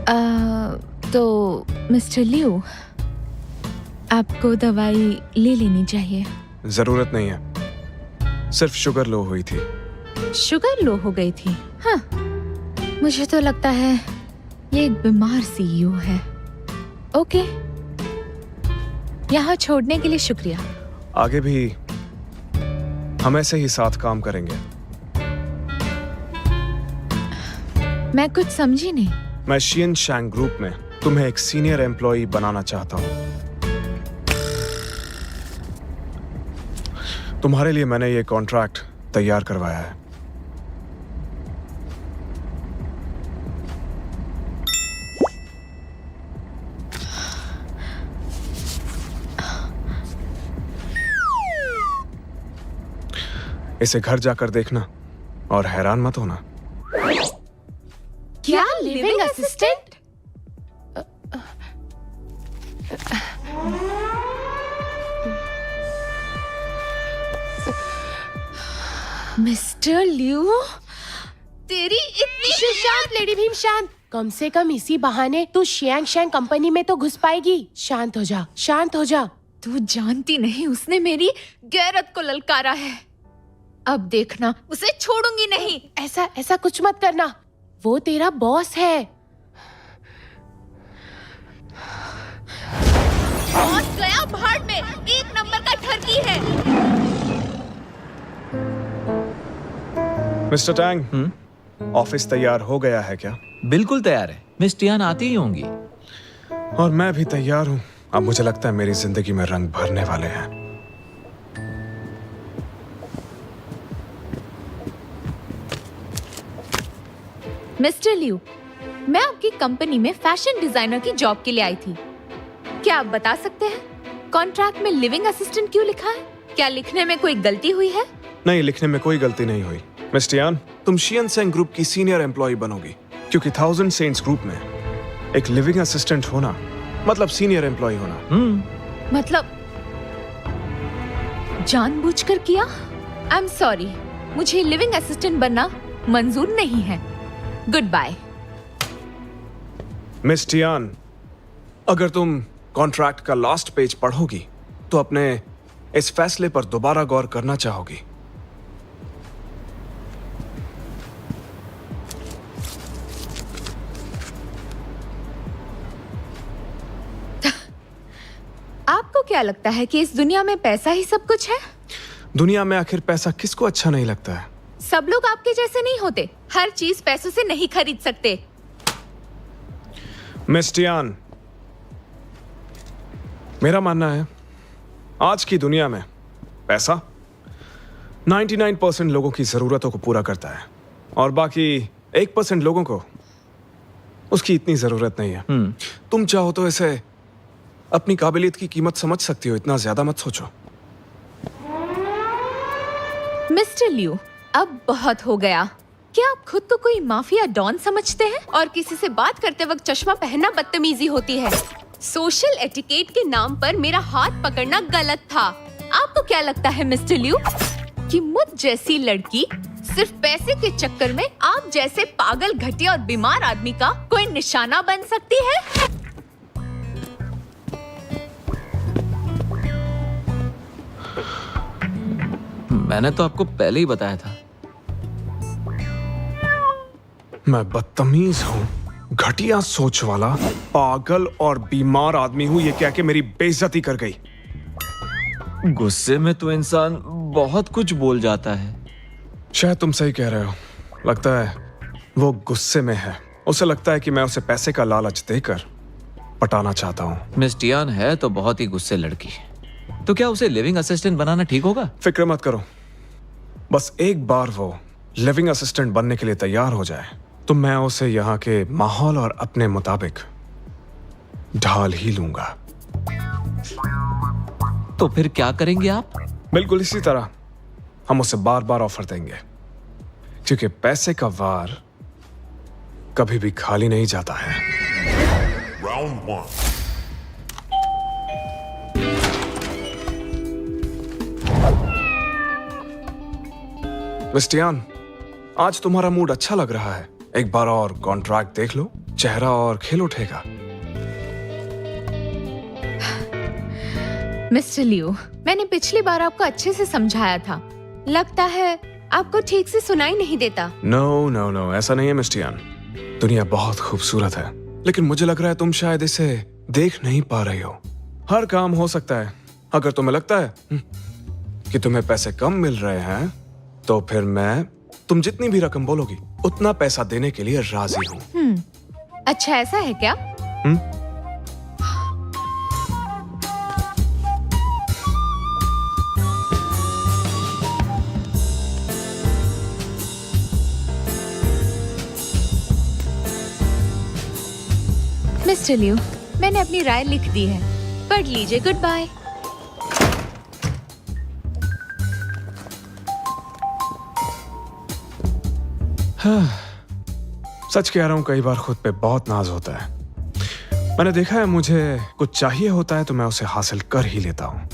तो मिस्टर लियो, आपको दवाई ले लेनी चाहिए। जरूरत नहीं है, सिर्फ शुगर लो हुई थी। शुगर लो हो गई थी? हाँ, मुझे तो लगता है ये एक बीमार सीईओ है। ओके, यहाँ छोड़ने के लिए शुक्रिया। आगे भी हम ऐसे ही साथ काम करेंगे। मैं कुछ समझी नहीं। मैं शियन शैंग ग्रुप में तुम्हें एक सीनियर एम्प्लॉय बनाना चाहता हूँ। तुम्हारे लिए मैंने ये कॉन्ट्रैक्ट तैयार करवाया है। इसे घर जाकर देखना और हैरान मत होना। क्या लिविंग असिस्टेंट? मिस्टर लियो, तेरी इतनी शांत लेडी भीम, शांत। कम से कम इसी बहाने तू शियांग शैंग कंपनी में तो घुस पाएगी। शांत हो जा, शांत हो जा। तू जानती नहीं, उसने मेरी गैरत को ललकारा है। अब देखना, उसे छोड़ूंगी नहीं। ऐसा कुछ मत करना, वो तेरा बॉस है। बॉस गया भाड़ में, एक नंबर का ठरकी है। मिस्टर टैंग, ऑफिस तैयार हो गया है क्या? बिल्कुल तैयार है, मिस टियान आती ही होंगी। और मैं भी तैयार हूँ। अब मुझे लगता है मेरी जिंदगी में रंग भरने वाले हैं। मिस्टर लियू, मैं आपकी कंपनी में फैशन डिजाइनर की जॉब के लिए आई थी। क्या आप बता सकते हैं कॉन्ट्रैक्ट में लिविंग असिस्टेंट क्यों लिखा है? क्या लिखने में कोई गलती हुई है? नहीं, लिखने में कोई गलती नहीं हुई। मिस टियान, तुम शियन शैंग ग्रुप की सीनियर एम्प्लॉय बनोगी, क्योंकि थाउजेंड सेंट्स ग्रुप में एक लिविंग असिस्टेंट होना मतलब सीनियर एम्प्लॉय होना। मतलब जानबूझकर किया? आई एम सॉरी, मुझे लिविंग असिस्टेंट बनना मंजूर नहीं है। Good bye. मिस टियान, अगर तुम कॉन्ट्रैक्ट का लास्ट पेज पढ़ोगी तो अपने इस फैसले पर दोबारा गौर करना चाहोगी। आपको क्या लगता है कि इस दुनिया में पैसा ही सब कुछ है? दुनिया में आखिर पैसा किसको अच्छा नहीं लगता है? सब लोग आपके जैसे नहीं होते। हर चीज पैसों से नहीं खरीद सकते। मिस टियान, मेरा मानना है आज की दुनिया में पैसा 99% लोगों की जरूरतों को पूरा करता है और बाकी 1% लोगों को उसकी इतनी जरूरत नहीं है। तुम चाहो तो इसे अपनी काबिलियत की कीमत समझ सकती हो, इतना ज्यादा मत सोचो। मिस्टर लियू, अब बहुत हो गया। क्या आप खुद को कोई माफिया डॉन समझते हैं? और किसी से बात करते वक्त चश्मा पहनना बदतमीजी होती है। सोशल एटिकेट के नाम पर मेरा हाथ पकड़ना गलत था। आपको क्या लगता है मिस्टर लियू कि मुझ जैसी लड़की सिर्फ पैसे के चक्कर में आप जैसे पागल, घटिया और बीमार आदमी का कोई निशाना बन सकती है? मैंने तो आपको पहले ही बताया था। मैं बदतमीज हूँ, घटिया सोच वाला, पागल और बीमार आदमी हूँ, ये कह के मेरी बेइज्जती कर गई। गुस्से में तो इंसान बहुत कुछ बोल जाता है। शायद तुम सही कह रहे हो। लगता है वो गुस्से में है। उसे लगता है कि मैं उसे पैसे का लालच देकर पटाना चाहता हूँ। मिस टियान है तो बहुत ही गुस्से लड़की, तो क्या उसे लिविंग असिस्टेंट बनाना ठीक होगा? फिक्र मत करो, बस एक बार वो लिविंग असिस्टेंट बनने के लिए तैयार हो जाए तो मैं उसे यहाँ के माहौल और अपने मुताबिक ढाल ही लूंगा। तो फिर क्या करेंगे आप? बिल्कुल इसी तरह हम उसे बार बार ऑफर देंगे, क्योंकि पैसे का वार कभी भी खाली नहीं जाता है। Round 1. मिस टियान, आज तुम्हारा मूड अच्छा लग रहा है। एक बार और कॉन्ट्रैक्ट देख लो, चेहरा और खिल उठेगा। मिस्टर लियो, मैंने पिछली बार आपको अच्छे से समझाया था। लगता है आपको ठीक से सुनाई नहीं देता। नो नो नो, ऐसा नहीं है मिस टियान। दुनिया बहुत खूबसूरत है, लेकिन मुझे लग रहा है तुम शायद इसे देख नहीं पा रही हो। हर काम हो सकता है। अगर तुम्हें लगता है कि तुम्हें पैसे कम मिल रहे हैं, तो फिर मैं तुम जितनी भी रकम बोलोगी उतना पैसा देने के लिए राजी हूँ। अच्छा, ऐसा है क्या? मिस्टर लियो, मैंने अपनी राय लिख दी है, पढ़ लीजिए। Good bye. सच कह रहा हूँ, कई बार खुद पे बहुत नाज होता है। मैंने देखा है, मुझे कुछ चाहिए होता है तो मैं उसे हासिल कर ही लेता हूँ।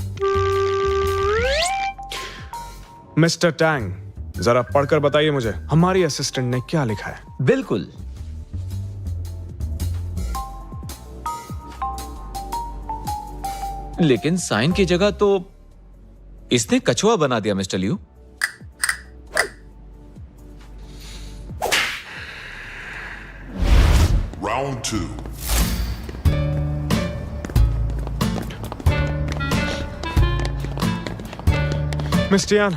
मिस्टर टैंग, जरा पढ़कर बताइए मुझे हमारी असिस्टेंट ने क्या लिखा है। बिल्कुल। लेकिन साइन की जगह तो इसने कछुआ बना दिया mister Liu. Round 2. Miss Tian,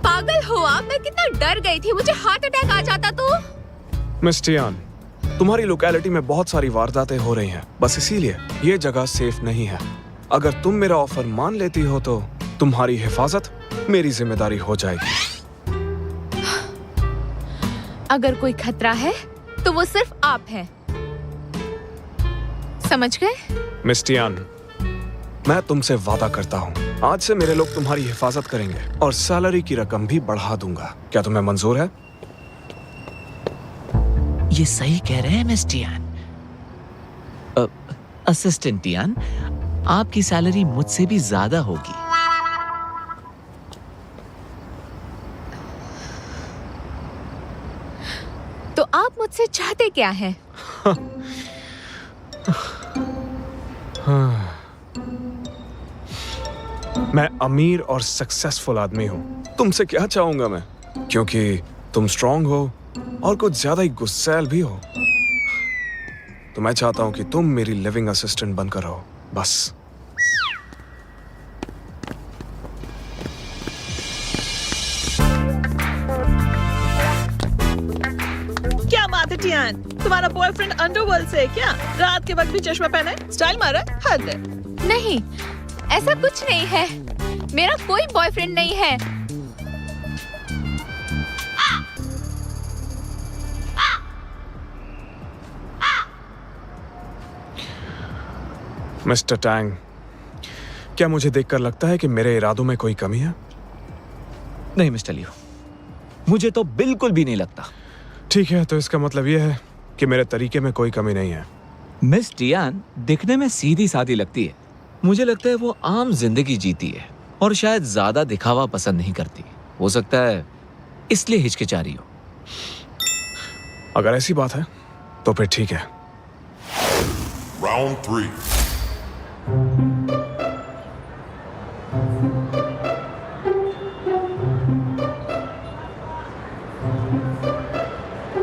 पागल हो आप? मैं कितना डर गई थी, मुझे हार्ट अटैक आ जाता तो। मिस टियान, तुम्हारी लोकेलिटी में बहुत सारी वारदातें हो रही हैं। बस इसीलिए ये जगह सेफ नहीं है। अगर तुम मेरा ऑफर मान लेती हो तो तुम्हारी हिफाजत मेरी जिम्मेदारी हो जाएगी। अगर कोई खतरा है तो वो सिर्फ आप हैं। समझ गए? मिस टियान, मैं तुमसे वादा करता हूँ, आज से मेरे लोग तुम्हारी हिफाजत करेंगे और सैलरी की रकम भी बढ़ा दूंगा। क्या तुम्हें मंजूर है? ये सही कह रहे हैं मिस टियान। असिस्टेंट टियान, आपकी सैलरी मुझसे भी ज्यादा होगी। तो आप मुझसे चाहते क्या हैं? मैं अमीर और सक्सेसफुल आदमी हूँ। तुमसे क्या चाहूंगा मैं? क्योंकि तुम स्ट्रांग हो और कुछ ज्यादा ही गुस्सैल भी हो। तो मैं चाहता हूँ कि तुम मेरी लिविंग असिस्टेंट बनकर रहो, बस। क्या बात है टियान, तुम्हारा बॉयफ्रेंड अंडरवर्ल्ड से है क्या? रात के वक्त भी चश्मा पहना है, स्टाइल मारा है, हद है। नहीं, ऐसा कुछ नहीं है। मेरा कोई बॉयफ्रेंड नहीं है। मिस्टर टैंग, क्या मुझे देखकर लगता है कि मेरे इरादों में कोई कमी है? नहीं मिस्टर लियू, मुझे तो बिल्कुल भी नहीं लगता। ठीक है, तो इसका मतलब यह है कि मेरे तरीके में कोई कमी नहीं है। मिस टियान दिखने में सीधी सादी लगती है। मुझे लगता है वो आम जिंदगी जीती है और शायद ज्यादा दिखावा पसंद नहीं करती। हो सकता है इसलिए हिचकिचा रही हो। अगर ऐसी बात है तो फिर ठीक है। Round 3.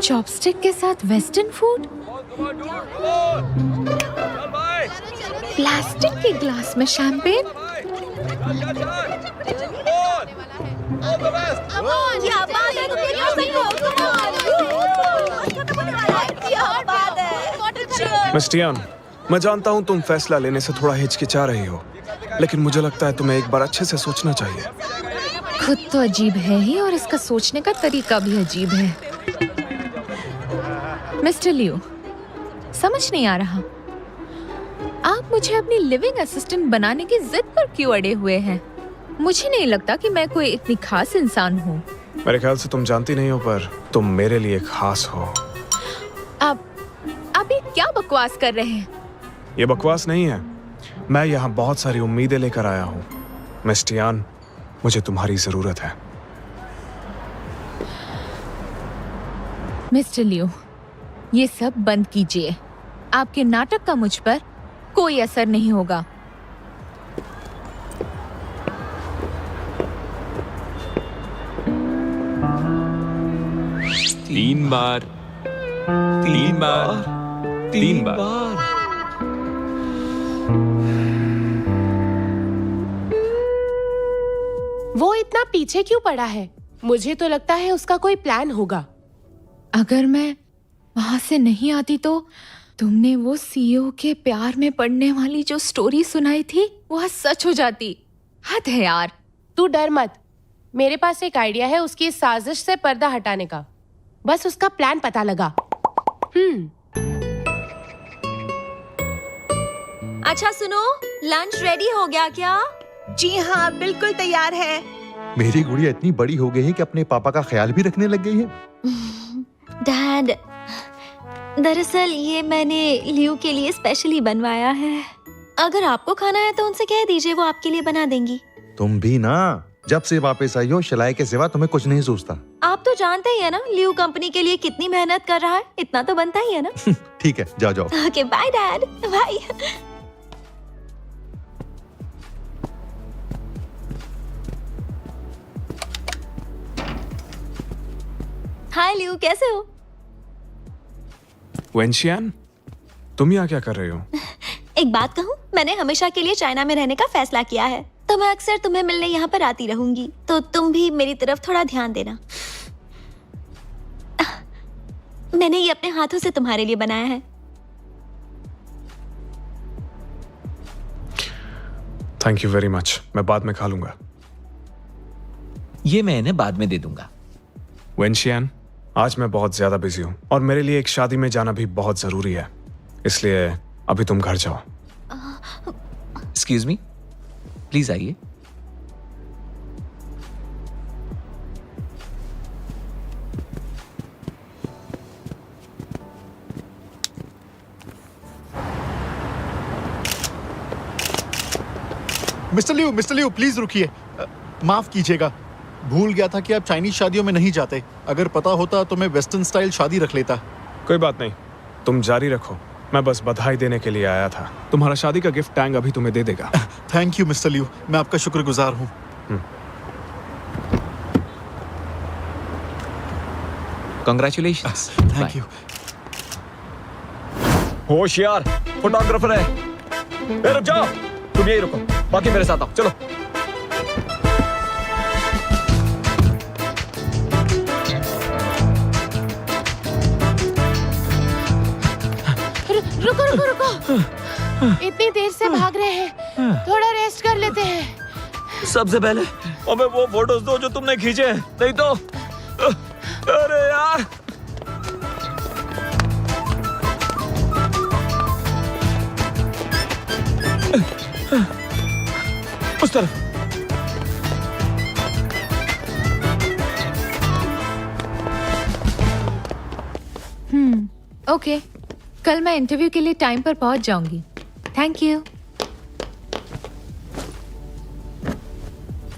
चॉपस्टिक के साथ वेस्टर्न फूड, प्लास्टिक के ग्लास में शैंपेन। मिस टियान, मैं जानता हूं तुम फैसला लेने से थोड़ा हिचकिचा रही हो, लेकिन मुझे लगता है तुम्हें एक बार अच्छे से सोचना चाहिए। खुद तो अजीब है ही और इसका सोचने का तरीका भी अजीब है। मिस्टर लियो, समझ नहीं आ रहा, आप मुझे अपनी लिविंग असिस्टेंट बनाने की जिद पर क्यों अड़े हुए हैं? मुझे नहीं लगता कि मैं कोई इतनी खास इंसान हूँ। मेरे ख्याल से तुम जानती नहीं हो, पर तुम मेरे लिए खास हो। आप ये क्या बकवास कर रहे हैं? ये बकवास नहीं है। मैं यहाँ बहुत सारी उम्मीदें लेकर आया हूँ। मिस टियान, मुझे तुम्हारी जरूरत है। मिस्टर लियो, ये सब बंद कीजिए। आपके नाटक का मुझ पर कोई असर नहीं होगा। तीन बार, तीन बार, तीन बार। वो इतना पीछे क्यों पड़ा है? मुझे तो लगता है उसका कोई प्लान होगा। अगर मैं वहां से नहीं आती तो तुमने वो सीईओ के प्यार में पड़ने वाली जो स्टोरी सुनाई थी वो आज सच हो जाती। हद है यार। तू डर मत, मेरे पास एक आइडिया है उसकी इस साजिश से पर्दा हटाने का। बस उसका प्लान पता लगा। अच्छा सुनो, लंच रेडी हो गया क्या? जी हाँ, बिल्कुल तैयार है। मेरी गुड़िया इतनी बड़ी हो गई है कि अपने पापा का ख्याल भी रखने लग गई है। डैड, दरअसल ये मैंने लियो के लिए स्पेशली बनवाया है। अगर आपको खाना है तो उनसे कह दीजिए, वो आपके लिए बना देंगी। तुम भी ना, जब से वापस आई हो शलाई के सिवा तुम्हें कुछ नहीं सोचता। आप तो जानते ही है ना लियो कंपनी के लिए कितनी मेहनत कर रहा है, इतना तो बनता ही है ना। ठीक है, जाओ जाओ। Okay bye dad, bye. Hi Leo, कैसे हो? वेंशियान, तुम यहाँ क्या कर रहे हो? एक बात कहूँ, मैंने हमेशा के लिए चाइना में रहने का फैसला किया है, तो मैं अक्सर तुम्हें मिलने यहाँ पर आती रहूंगी, तो तुम भी मेरी तरफ थोड़ा ध्यान देना। मैंने ये अपने हाथों से तुम्हारे लिए बनाया है। थैंक यू वेरी मच, मैं बाद में खा लूंगा। ये मैं इन्हें बाद में दे दूंगा। वेंशियान, आज मैं बहुत ज्यादा बिजी हूँ और मेरे लिए एक शादी में जाना भी बहुत जरूरी है, इसलिए अभी तुम घर जाओ। एक्सक्यूज मी, प्लीज आइए। मिस्टर लियो प्लीज रुकिए। माफ कीजिएगा, भूल गया था कि आप चाइनीज शादियों में नहीं जाते। अगर पता होता तो मैं वेस्टर्न स्टाइल शादी रख लेता। कोई बात नहीं, तुम जारी रखो, मैं बस बधाई देने के लिए आया था। तुम्हारा शादी का गिफ्ट टैंग अभी तुम्हें दे देगा। थैंक यू मिस्टर लियो, मैं आपका शुक्रगुजार हूँ। कांग्रेचुलेशंस। Thank you. होशियार, फोटोग्राफर है। ए, रुक जाओ, तुम यही रुको, बाकी मेरे साथ आओ, चलो। रुको रुको रुको, इतनी देर से भाग रहे हैं, थोड़ा रेस्ट कर लेते हैं। सबसे पहले हमें वो फोटोज दो जो तुमने खींचे, नहीं तो अरे यार। उस तरफ। ओके, कल मैं इंटरव्यू के लिए टाइम पर पहुंच जाऊंगी। Thank you.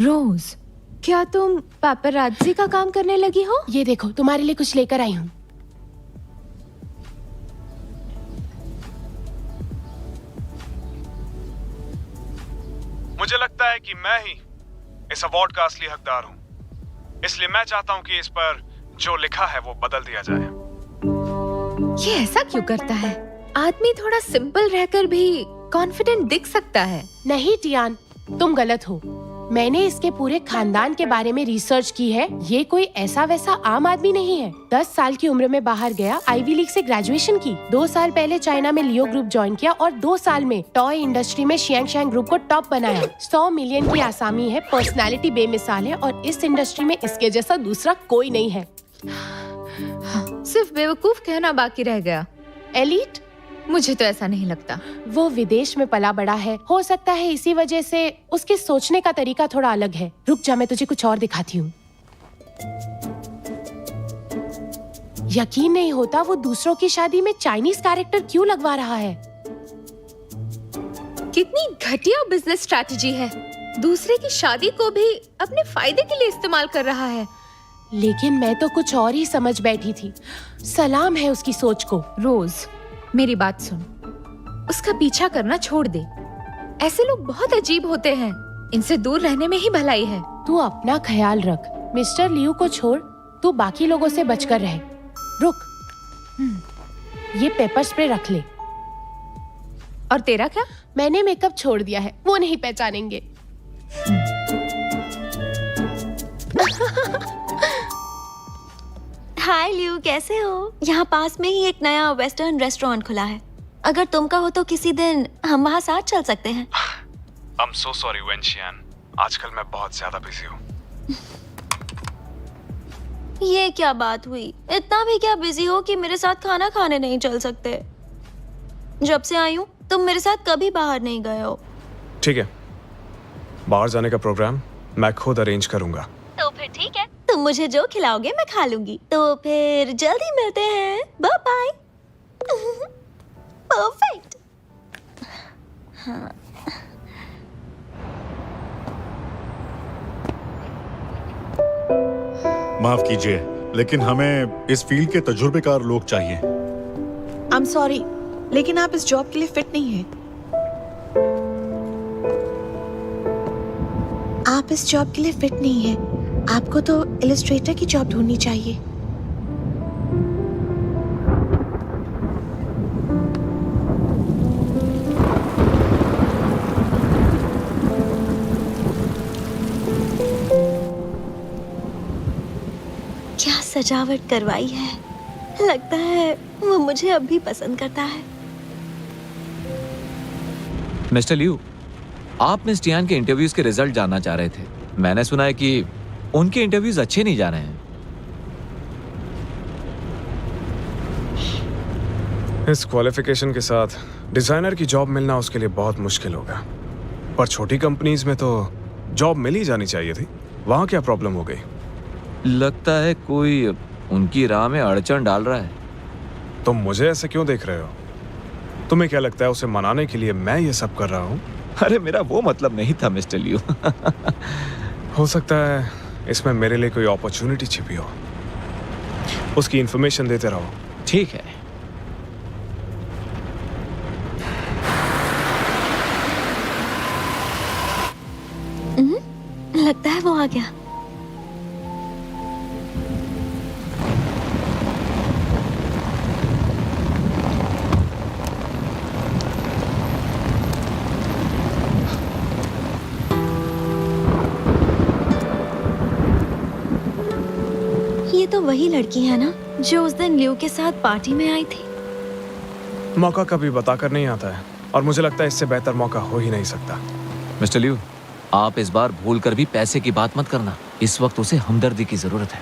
रोज, क्या तुम पापराज़ी का काम करने लगी हो? ये देखो, तुम्हारे लिए कुछ लेकर आई हूँ। मुझे लगता है कि मैं ही इस अवार्ड का असली हकदार हूँ, इसलिए मैं चाहता हूँ कि इस पर जो लिखा है वो बदल दिया जाए। ये ऐसा क्यों करता है? आदमी थोड़ा सिंपल रहकर भी कॉन्फिडेंट दिख सकता है। नहीं टियान, तुम गलत हो। मैंने इसके पूरे खानदान के बारे में रिसर्च की है। ये कोई ऐसा वैसा आम आदमी नहीं है। 10 साल की उम्र में बाहर गया, आईवी लीग से ग्रेजुएशन की। 2 साल पहले चाइना में लियो ग्रुप ज्वाइन किया और 2 साल में टॉय इंडस्ट्री में शियांग ग्रुप को टॉप बनाया। 100 मिलियन की आसामी है, पर्सनालिटी बेमिसाल है और इस इंडस्ट्री में इसके जैसा दूसरा कोई नहीं है। सिर्फ बेवकूफ कहना बाकी रह गया। एलीट? मुझे तो ऐसा नहीं लगता। वो विदेश में पला बड़ा है, हो सकता है इसी वजह से उसके सोचने का तरीका थोड़ा अलग है। रुक जा, मैं तुझे कुछ और दिखाती हूँ। यकीन नहीं होता वो दूसरों की शादी में चाइनीज कैरेक्टर क्यों लगवा रहा है। कितनी घटिया बिजनेस स्ट्रैटेजी है। दूसरे की शादी को भी अपने फायदे के लिए इस्तेमाल कर रहा है। लेकिन मैं तो कुछ और ही समझ बैठी थी। सलाम है उसकी सोच को। रोज, मेरी बात सुन, उसका पीछा करना छोड़ दे। ऐसे लोग बहुत अजीब होते हैं, इनसे दूर रहने में ही भलाई है। तू अपना ख्याल रख। मिस्टर लियू को छोड़, तू बाकी लोगों से बचकर रहे। रुक, ये पेपर स्प्रे रख ले। और तेरा क्या? मैंने मेकअप छोड़ दिया है, वो नहीं पहचानेंगे। हाय लियू, कैसे हो? यहाँ पास में ही एक नया वेस्टर्न रेस्टोरेंट खुला है। अगर तुम कहो तो किसी दिन हम वहाँ साथ चल सकते हैं। I'm so sorry, वेंशियान। आजकल मैं बहुत ज्यादा बिजी हूँ। ये क्या बात हुई? इतना भी क्या बिजी हो कि मेरे साथ खाना खाने नहीं चल सकते? जब से आई हूँ तुम मेरे साथ कभी बाहर नहीं गए हो। ठीक है, बाहर जाने का प्रोग्राम मैं खुद अरेंज करूंगा। तो फिर ठीक है, तुम मुझे जो खिलाओगे मैं खा लूंगी। तो फिर जल्दी मिलते हैं। Bye bye. परफेक्ट। माफ कीजिए, लेकिन हमें इस फील्ड के तजुर्बेकार लोग चाहिए। आई एम सॉरी, लेकिन आप इस जॉब के लिए फिट नहीं हैं। आप इस जॉब के लिए फिट नहीं हैं। आपको तो इलस्ट्रेटर की जॉब ढूंढनी चाहिए। क्या सजावट करवाई है। लगता है वो मुझे अब भी पसंद करता है। मिस्टर लियू, आप मिस टियान के इंटरव्यूज के रिजल्ट जानना चाह रहे थे। मैंने सुना है कि उनके इंटरव्यूज अच्छे नहीं जा रहे हैं। इस क्वालिफिकेशन के साथ डिजाइनर की जॉब मिलना उसके लिए बहुत मुश्किल होगा। पर छोटी कंपनीज में तो जॉब मिल ही जानी चाहिए थी। वहां क्या प्रॉब्लम हो गई? लगता है कोई उनकी राह में अड़चन डाल रहा है। तुम मुझे ऐसे क्यों देख रहे हो? तुम्हें क्या लगता है उसे मनाने के लिए मैं ये सब कर रहा हूँ? अरे मेरा वो मतलब नहीं था मिस्टर लियू। हो सकता है इसमें मेरे लिए कोई अपॉर्चुनिटी छिपी हो। उसकी इंफॉर्मेशन देते रहो। ठीक है। लगता है वो आ गया। ये तो वही लड़की है ना जो उस दिन लियू के साथ पार्टी में आई थी। मौका कभी बताकर नहीं आता है, और मुझे लगता है इससे बेहतर मौका हो ही नहीं सकता। मिस्टर लियू, आप इस बार भूल कर भी पैसे की बात मत करना। इस वक्त उसे हमदर्दी की जरूरत है।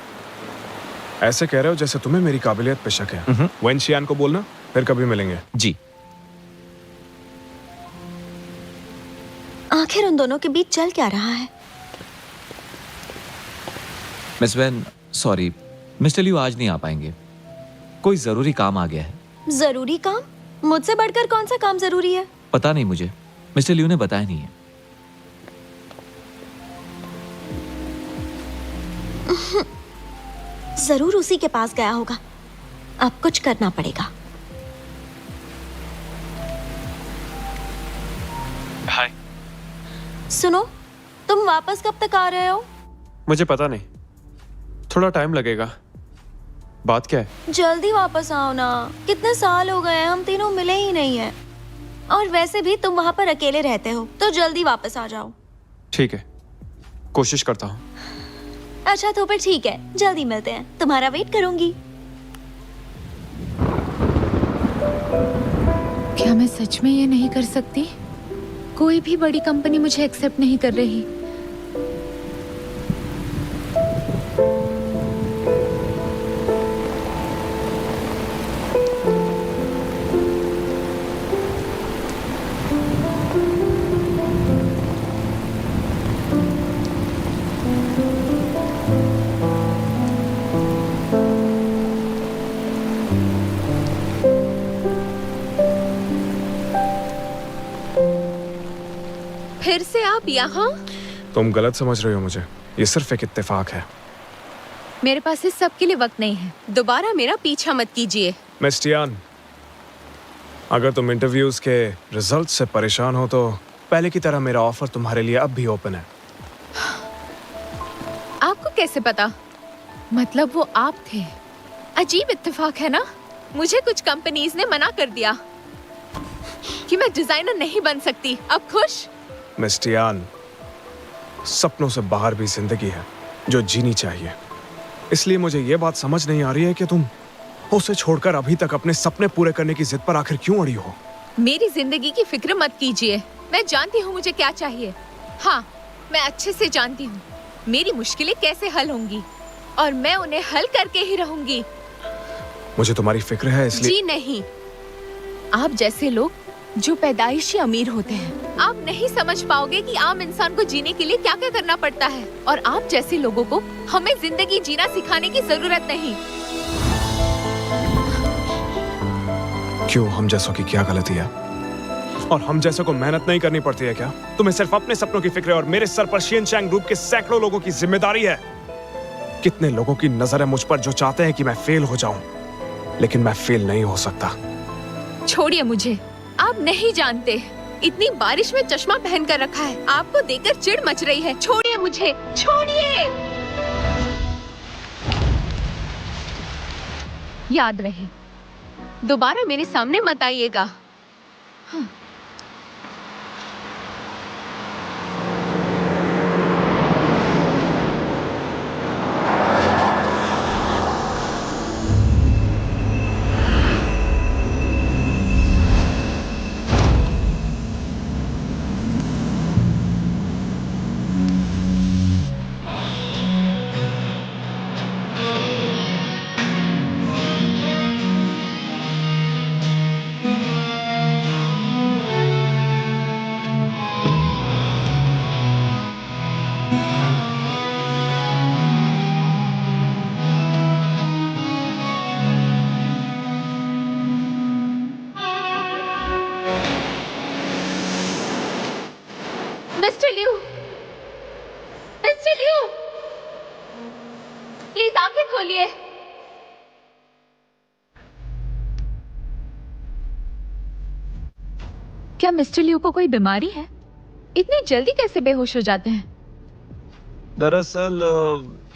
ऐसे कह रहे हो जैसे तुम्हें मेरी काबिलियत पे शक है। वेंशियान को बोलना, फिर कभी मिलेंगे। जी। आखिर उन दोनों के बीच चल क्या रहा है? Miss when, sorry, mister Liu आज नहीं आ पाएंगे। कोई जरूरी काम आ गया है। जरूरी काम? मुझसे बढ़कर कौन सा काम जरूरी है? पता नहीं मुझे, मिस्टर लियू ने बताया नहीं है। जरूर उसी के पास गया होगा। अब कुछ करना पड़ेगा। हाय। सुनो, तुम वापस कब तक आ रहे हो? मुझे पता नहीं, थोड़ा टाइम लगेगा। बात क्या है? जल्दी वापस आओ ना। कितने साल हो गए, हम तीनों मिले ही नहीं है। और वैसे भी तुम वहां पर अकेले रहते हो, तो जल्दी वापस आ जाओ। ठीक है, कोशिश करता हूँ। अच्छा तो फिर ठीक है, जल्दी मिलते हैं। तुम्हारा वेट करूंगी। क्या मैं सच में ये नहीं कर सकती? कोई भी बड़ी कंपनी मुझे एक्सेप्ट नहीं कर रही। फिर से आप यहाँ? तुम गलत समझ रही हो मुझे। ये सिर्फ एक इत्तेफाक है। मेरे पास इस सब के लिए वक्त नहीं है। दोबारा मेरा पीछा मत कीजिए। मिस टियान, अगर तुम इंटरव्यूज के रिजल्ट से परेशान हो तो पहले की तरह मेरा ऑफर तुम्हारे लिए अब भी ओपन है। आपको कैसे पता? मतलब वो आप थे। अजीब इत्तेफाक है ना। मुझे कुछ कंपनीज ने मना कर दिया कि मैं डिजाइनर नहीं बन सकती। अब खुश? मिस टियान, सपनों से बाहर भी जिंदगी है जो जीनी चाहिए। इसलिए मुझे ये बात समझ नहीं आ रही है कि तुम उसे छोड़कर अभी तक अपने सपने पूरे करने की जिद पर आखिर क्यों अड़ी हो। मेरी जिंदगी की फिक्र मत कीजिए। मैं जानती हूँ मुझे क्या चाहिए। हाँ, मैं अच्छे से जानती हूँ मेरी मुश्किलें कैसे हल होंगी और मैं उन्हें हल करके ही रहूंगी। मुझे तुम्हारी फिक्र है इसलिए। जी नहीं। आप जैसे लोग जो पैदाइशी अमीर होते हैं, आप नहीं समझ पाओगे कि आम इंसान को जीने के लिए क्या क्या करना पड़ता है। और आप जैसे लोगों को हमें जिंदगी जीना सिखाने की जरूरत नहीं। क्यों? हम जैसों की क्या गलती है? और हम जैसों को मेहनत नहीं करनी पड़ती है क्या? तुम्हें सिर्फ अपने सपनों की फिक्र है और मेरे सर पर शिनचैंग ग्रुप के सैकड़ों लोगों की जिम्मेदारी है। कितने लोगों की नजर है मुझ पर जो चाहते हैं कि मैं फेल हो जाऊं, लेकिन मैं फेल नहीं हो सकता। छोड़िए मुझे। आप नहीं जानते, इतनी बारिश में चश्मा पहन कर रखा है। आपको देखकर चिढ़ मच रही है। छोड़िए मुझे, छोड़िए। याद रहे, दोबारा मेरे सामने मत आइएगा। Mister Liu, mister Liu, please आंखें खोलिए। क्या मिस्टर लियू को कोई बीमारी है? इतनी जल्दी कैसे बेहोश हो जाते हैं? दरअसल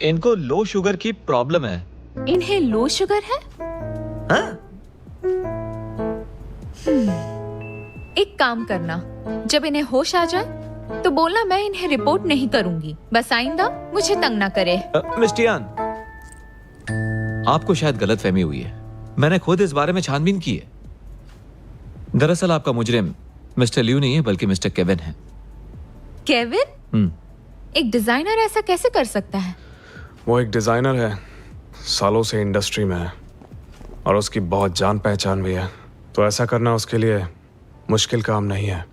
इनको लो शुगर की प्रॉब्लम है। इन्हें लो शुगर है? हाँ? एक काम करना, जब इन्हें होश आ जाए तो बोलना मैं इन्हें रिपोर्ट नहीं करूंगी। बस आइंदा मुझे तंग ना करे। मिस टियान, आपको शायद गलतफहमी हुई है। मैंने खुद इस बारे में छानबीन की है। दरअसल आपका मुजरिम मिस्टर लियू नहीं है बल्कि मिस्टर केविन है। केविन? एक डिजाइनर ऐसा कैसे कर सकता है? वो एक डिजाइनर है, सालों से इंडस्ट्री में है और उसकी बहुत जान पहचान भी है, तो ऐसा करना उसके लिए मुश्किल काम नहीं है।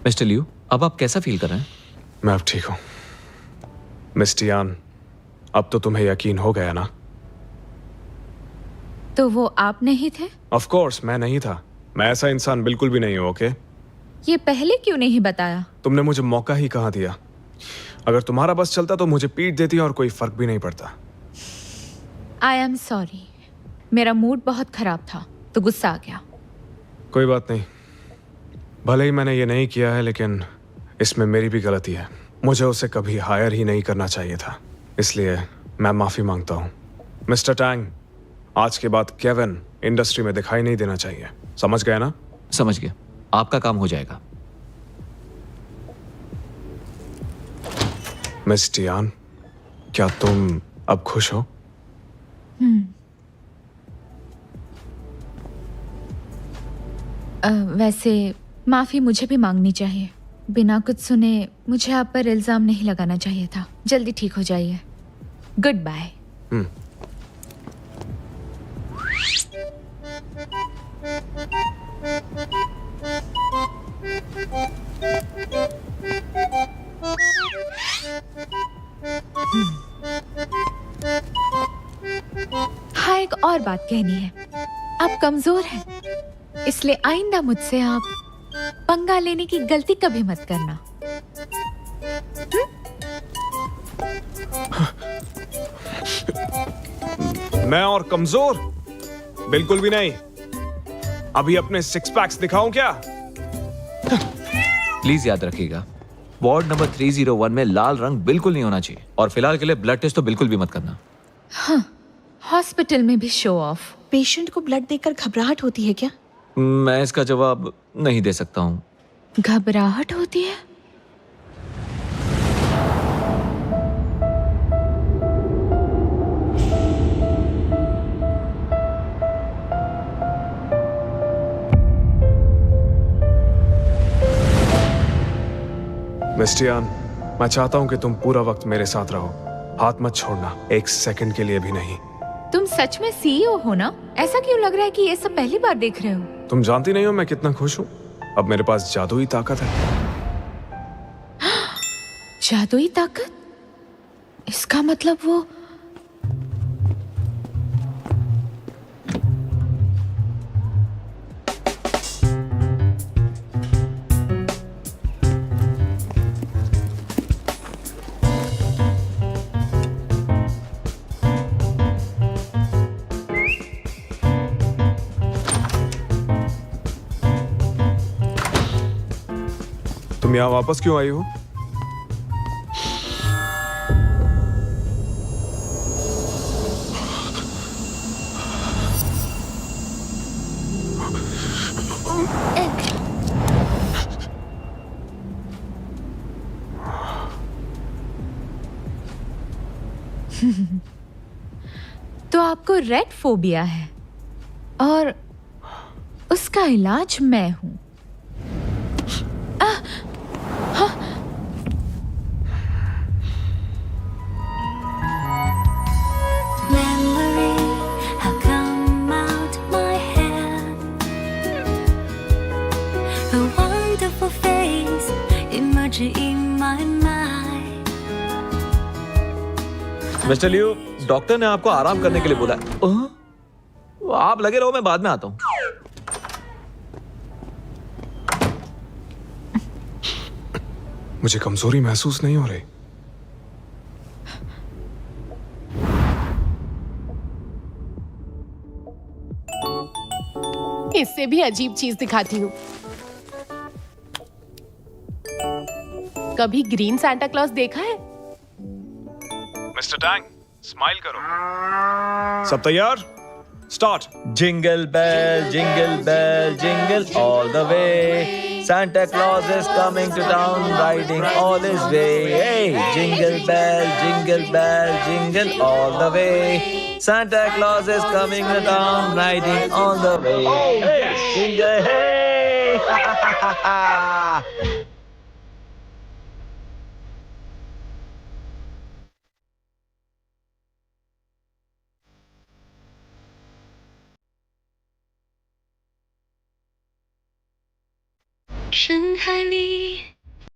मिस्टर लियू, अब आप कैसा फील कर रहे हैं? मैं अब ठीक हूं। मिस टियान, अब तो तुम्हें यकीन हो गया ना? तो वो आप नहीं थे? ऑफ कोर्स मैं नहीं था। मैं ऐसा इंसान बिल्कुल भी नहीं हूं। ओके, ये पहले क्यों नहीं बताया? तुमने मुझे मौका ही कहाँ दिया। अगर तुम्हारा बस चलता तो मुझे पीट देती और कोई फर्क भी नहीं पड़ता। आई एम सॉरी, मेरा मूड बहुत खराब था तो गुस्सा आ गया। कोई बात नहीं, भले ही मैंने ये नहीं किया है लेकिन इसमें मेरी भी गलती है। मुझे उसे कभी हायर ही नहीं करना चाहिए था, इसलिए मैं माफी मांगता हूँ। मिस्टर टैंग, आज के बाद केविन इंडस्ट्री में दिखाई नहीं देना चाहिए। समझ गए ना? समझ गया, आपका काम हो जाएगा। मिस टियान, क्या तुम अब खुश हो? वैसे माफी मुझे भी मांगनी चाहिए। बिना कुछ सुने मुझे आप पर इल्जाम नहीं लगाना चाहिए था। जल्दी ठीक हो जाइए। Goodbye. हाँ, एक और बात कहनी है। आप कमजोर हैं, इसलिए आइंदा मुझसे आप पंगा लेने की गलती कभी मत करना। मैं और कमजोर? बिल्कुल भी नहीं। अभी अपने सिक्स पैक्स दिखाऊं क्या? प्लीज याद रखिएगा, वार्ड नंबर 301 में लाल रंग बिल्कुल नहीं होना चाहिए। और फिलहाल के लिए ब्लड टेस्ट तो बिल्कुल भी मत करना। हॉस्पिटल में भी शो ऑफ। पेशेंट को ब्लड देखकर घबराहट होती है क्या? मैं इसका जवाब नहीं दे सकता हूँ। घबराहट होती है? मिस्टियान, मैं चाहता हूं कि तुम पूरा वक्त मेरे साथ रहो। हाथ मत छोड़ना, एक सेकंड के लिए भी नहीं। तुम सच में सीईओ हो ना? ऐसा क्यों लग रहा है कि ये सब पहली बार देख रहे हो? तुम जानती नहीं हो मैं कितना खुश हूं। अब मेरे पास जादुई ताकत है। जादुई ताकत? इसका मतलब वो तुम यहाँ वापस क्यों आई हो? तो आपको रेड फोबिया है और उसका इलाज मैं हूं। मिस्टर लियो, डॉक्टर ने आपको आराम करने के लिए बोला है। आप लगे रहो, मैं बाद में आता हूँ। मुझे कमजोरी महसूस नहीं हो रही। इससे भी अजीब चीज दिखाती हूँ। कभी ग्रीन सांता क्लॉज देखा है? मिस्टर टैंग, स्माइल करो। सब तैयार? Start. Jingle bell jingle all the way, Santa Claus is coming to town riding all his way. Hey, jingle bell jingle all the way, Santa Claus is coming to town riding all the way. Hey, jingle hey. 深海里